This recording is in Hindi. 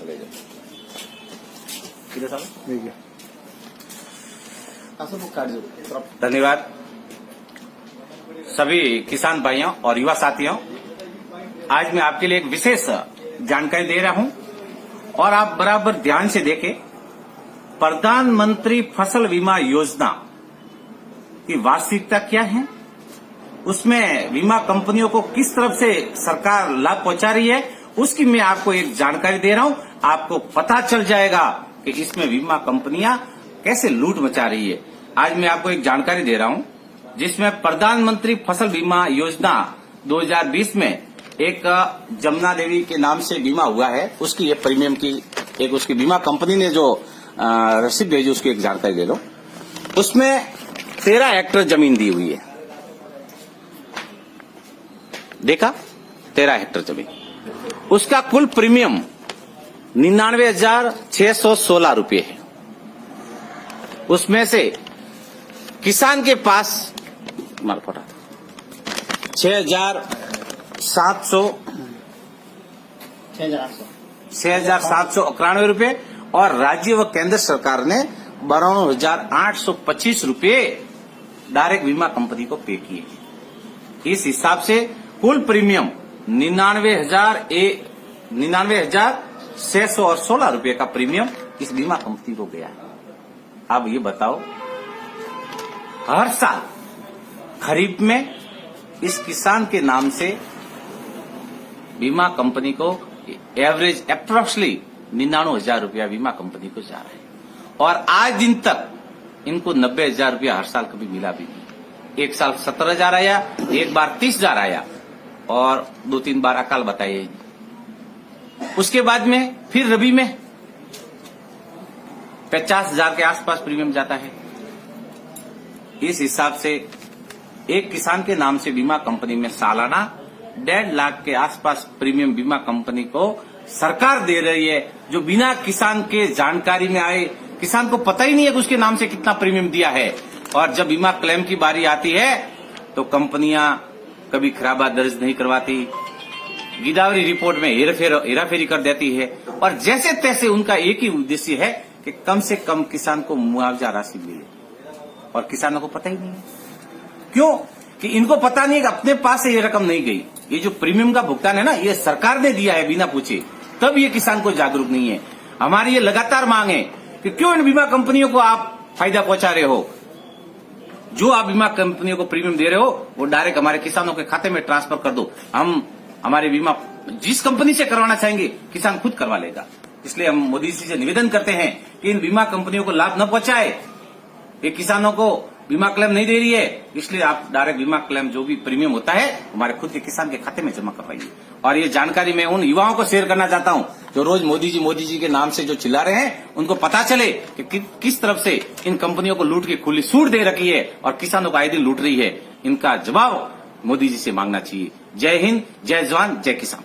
ले जाओ किधर साहब ठीक है। पासबुक काट दो। धन्यवाद सभी किसान भाइयों और युवा साथियों, आज मैं आपके लिए एक विशेष जानकारी दे रहा हूं और आप बराबर ध्यान से देखें। प्रधानमंत्री फसल बीमा योजना की वास्तविकता क्या है, उसमें बीमा कंपनियों को किस तरफ से सरकार लाभ पहुंचा रही है, उसकी मैं आपको एक जानकारी दे रहा हूं। आपको पता चल जाएगा कि इसमें बीमा कंपनियां कैसे लूट मचा रही है। आज मैं आपको एक जानकारी दे रहा हूं जिसमें प्रधानमंत्री फसल बीमा योजना 2020 में एक जमुना देवी के नाम से बीमा हुआ है, उसकी ये प्रीमियम की एक उसकी बीमा कंपनी ने जो रसीद भेजी उसकी एक जानकारी दे लो। उसमें 13 हेक्टेयर जमीन दी हुई है, देखा 13 हेक्टेयर जमीन, उसका कुल प्रीमियम 99,616 रुपये है। उसमें से किसान के पास 6,791 रुपये और राज्य व केंद्र सरकार ने 52,825 रुपये डायरेक्ट बीमा कंपनी को पे किए। इस हिसाब से कुल प्रीमियम 99,616 रुपये का प्रीमियम इस बीमा कंपनी को गया है। अब ये बताओ, हर साल खरीफ में इस किसान के नाम से बीमा कंपनी को एवरेज अप्रोक्सीमेटली 99,000 रुपया बीमा कंपनी को जा रहा है और आज दिन तक इनको 90,000 रुपया हर साल कभी मिला भी नहीं। एक साल 17,000 आया, एक बार 30,000 आया और 2-3 बार अकाल बताइए। उसके बाद में फिर रबी में 50,000 के आसपास प्रीमियम जाता है। इस हिसाब से एक किसान के नाम से बीमा कंपनी में सालाना 1.5 लाख के आसपास प्रीमियम बीमा कंपनी को सरकार दे रही है, जो बिना किसान के जानकारी में आए, किसान को पता ही नहीं है कि उसके नाम से कितना प्रीमियम दिया है। और जब बीमा क्लेम की बारी आती है तो कंपनियां कभी खराबा दर्ज नहीं करवाती, गिरदावरी रिपोर्ट में हेराफेरी कर देती है और जैसे तैसे उनका एक ही उद्देश्य है कि कम से कम किसान को मुआवजा राशि मिले और किसानों को पता ही नहीं है। क्यों कि इनको पता नहीं है कि अपने पास से ये रकम नहीं गई, ये जो प्रीमियम का भुगतान है ना, ये सरकार ने दिया है बिना पूछे, तब ये किसान को जागरूक नहीं है। हमारी ये लगातार मांग है कि क्यों इन बीमा कंपनियों को आप फायदा पहुंचा रहे हो। जो आप बीमा कंपनियों को प्रीमियम दे रहे हो वो डायरेक्ट हमारे किसानों के खाते में ट्रांसफर कर दो। हम हमारे बीमा जिस कंपनी से करवाना चाहेंगे किसान खुद करवा लेगा। इसलिए हम मोदी जी से निवेदन करते हैं कि इन बीमा कंपनियों को लाभ न पहुंचाए। ये किसानों को बीमा क्लेम नहीं दे रही है, इसलिए आप डायरेक्ट बीमा क्लेम जो भी प्रीमियम होता है हमारे खुद के किसान के खाते में जमा करवाइए। और ये जानकारी मैं उन युवाओं को शेयर करना चाहता हूं जो रोज मोदी जी के नाम से जो चिल्ला रहे हैं, उनको पता चले कि किस तरफ से इन कंपनियों को लूट की खुली छूट दे रखी है और किसानों को आए दिन लूट रही है। इनका जवाब मोदी जी से मांगना चाहिए। जय हिंद, जय जवान, जय किसान।